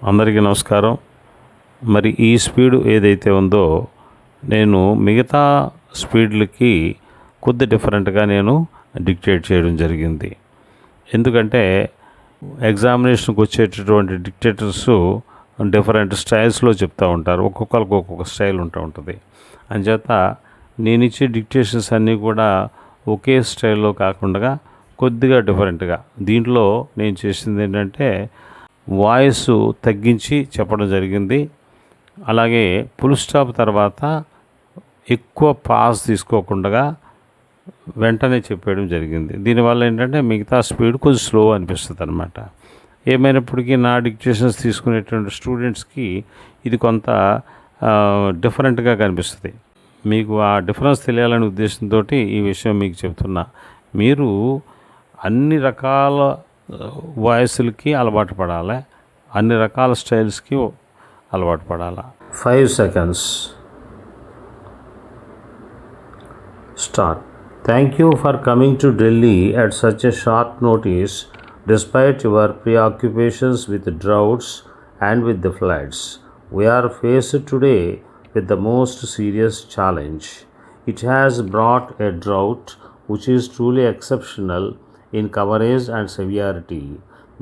అందరికీ నమస్కారం. మరి ఈ స్పీడ్ ఏదైతే ఉందో నేను మిగతా స్పీడ్లకి కొద్ది డిఫరెంట్గా నేను డిక్టేట్ చేయడం జరిగింది. ఎందుకంటే ఎగ్జామినేషన్కి వచ్చేటటువంటి డిక్టేటర్స్ డిఫరెంట్ స్టైల్స్లో చెప్తూ ఉంటారు. ఒక్కొక్కరికి ఒక్కొక్క స్టైల్ ఉంటుంది. అంచేత నేను ఇచ్చే డిక్టేషన్స్ అన్నీ కూడా ఒకే స్టైల్లో కాకుండా కొద్దిగా డిఫరెంట్గా. దీంట్లో నేను చేసింది ఏంటంటే వాయిస్ తగ్గించి చెప్పడం జరిగింది. అలాగే ఫుల్ స్టాప్ తర్వాత ఎక్కువ పాజ్ తీసుకోకుండా వెంటనే చెప్పేయడం జరిగింది. దీనివల్ల ఏంటంటే మిగతా స్పీడ్ కొంచెం స్లో అనిపిస్తుంది అనమాట. ఏమైనప్పటికీ నా డిక్టేషన్స్ తీసుకునేటువంటి స్టూడెంట్స్కి ఇది కొంత డిఫరెంట్గా కనిపిస్తుంది. మీకు ఆ డిఫరెన్స్ తెలియాలనే ఉద్దేశంతో ఈ విషయం మీకు చెప్తున్నా. మీరు అన్ని రకాల వాయిస్లకి అలవాటు పడాలి, అన్ని రకాల స్టైల్స్కి అలవాటు పడాలి. 5 seconds. Start. Thank you for coming to Delhi at such a short notice despite your preoccupations with the droughts and with the floods. We are faced today with the most serious challenge. It has brought a drought which is truly exceptional in coverage and severity.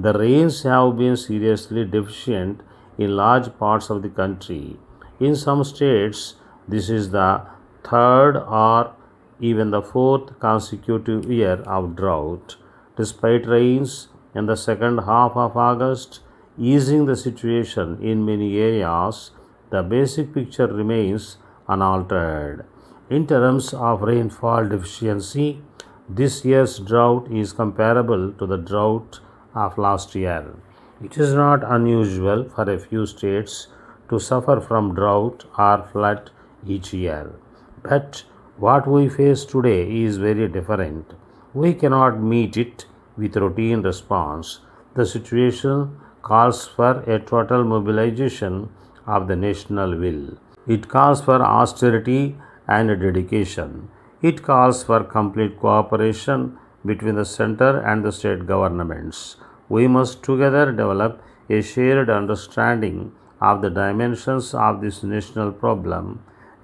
The rains have been seriously deficient in large parts of the country. In some states, this is the third or even the fourth consecutive year of drought. Despite rains in the second half of August easing the situation in many areas, the basic picture remains unaltered. In terms of rainfall deficiency, this year's drought is comparable to the drought of last year. It is not unusual for a few states to suffer from drought or flood each year. But what we face today is very different. We cannot meet it with routine response. The situation calls for a total mobilization of the national will. It calls for austerity and dedication. It calls for complete cooperation between the center and the state governments. We must together develop a shared understanding of the dimensions of this national problem,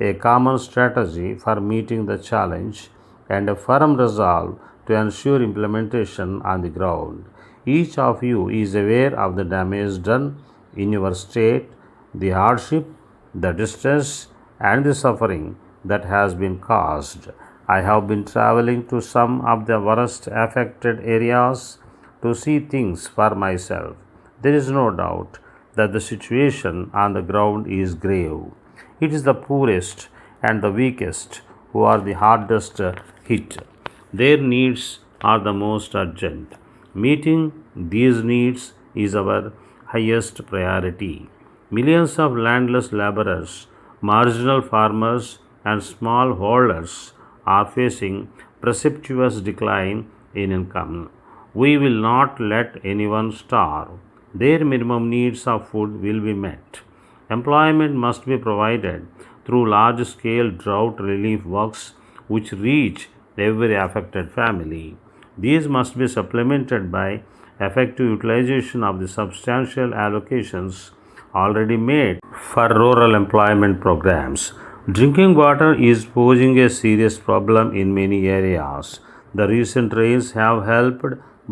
a common strategy for meeting the challenge, and a firm resolve to ensure implementation on the ground. Each of you is aware of the damage done in your state, the hardship, the distress, and the suffering that has been caused. I have been traveling to some of the worst affected areas to see things for myself. There is no doubt that the situation on the ground is grave. It is the poorest and the weakest who are the hardest hit. Their needs are the most urgent. Meeting these needs is our highest priority. Millions of landless laborers, marginal farmers, and smallholders are facing precipitous decline in income. We will not let anyone starve. Their minimum needs of food will be met. Employment must be provided through large-scale drought relief works which reach every affected family. These must be supplemented by effective utilization of the substantial allocations already made for rural employment programs. Drinking water is posing a serious problem in many areas. The recent rains have helped,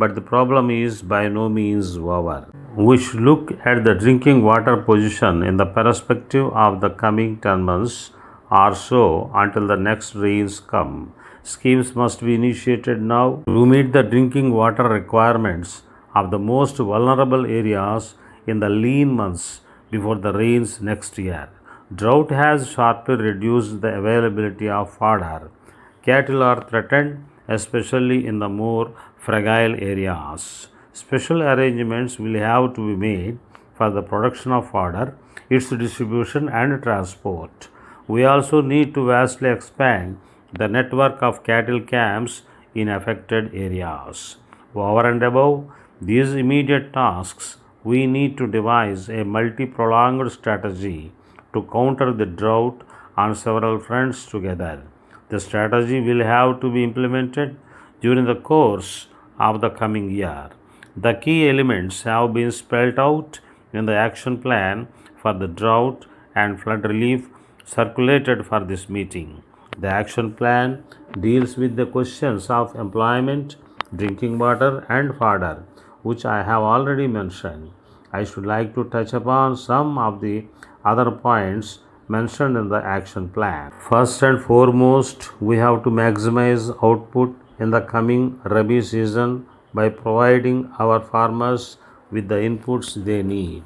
but the problem is by no means over. We should look at the drinking water position in the perspective of the coming 10 months or so until the next rains come. Schemes must be initiated now to meet the drinking water requirements of the most vulnerable areas in the lean months before the rains next year. Drought has sharply reduced the availability of fodder. Cattle are threatened, especially in the more fragile areas. Special arrangements will have to be made for the production of fodder, its distribution and transport. We also need to vastly expand the network of cattle camps in affected areas. Over and above these immediate tasks, we need to devise a multi-pronged strategy to counter the drought on several fronts together. The strategy will have to be implemented during the course of the coming year. The key elements have been spelled out in the action plan for the drought and flood relief circulated for this meeting. The action plan deals with the questions of employment, drinking water, and fodder, which I have already mentioned. I should like to touch upon some of the other points mentioned in the action plan. First and foremost, we have to maximize output in the coming Rabi season by providing our farmers with the inputs they need.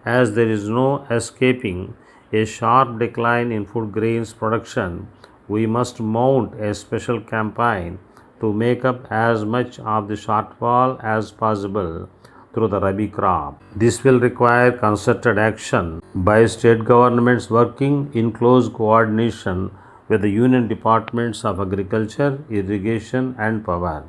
As there is no escaping a sharp decline in food grains production, we must mount a special campaign to make up as much of the shortfall as possible through the Rabi crop. This will require concerted action by state governments working in close coordination with the union departments of agriculture, irrigation, and power.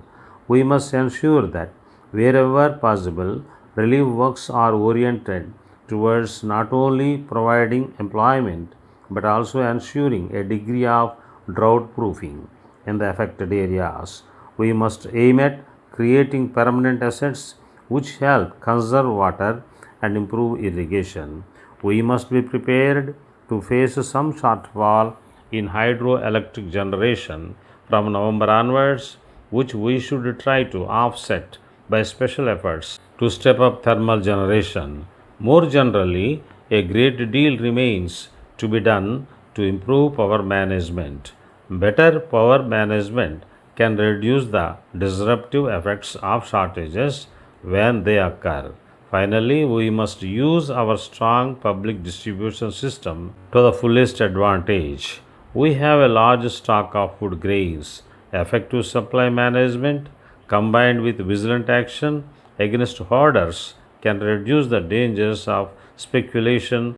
We must ensure that wherever possible, relief works are oriented towards not only providing employment but also ensuring a degree of drought proofing in the affected areas. We must aim at creating permanent assets which help conserve water and improve irrigation. We must be prepared to face some shortfall in hydroelectric generation from November onwards, which we should try to offset by special efforts to step up thermal generation. More generally, a great deal remains to be done to improve power management. Better power management can reduce the disruptive effects of shortages when they occur. Finally, we must use our strong public distribution system to the fullest advantage. We have a large stock of food grains. Effective supply management combined with vigilant action against hoarders can reduce the dangers of speculation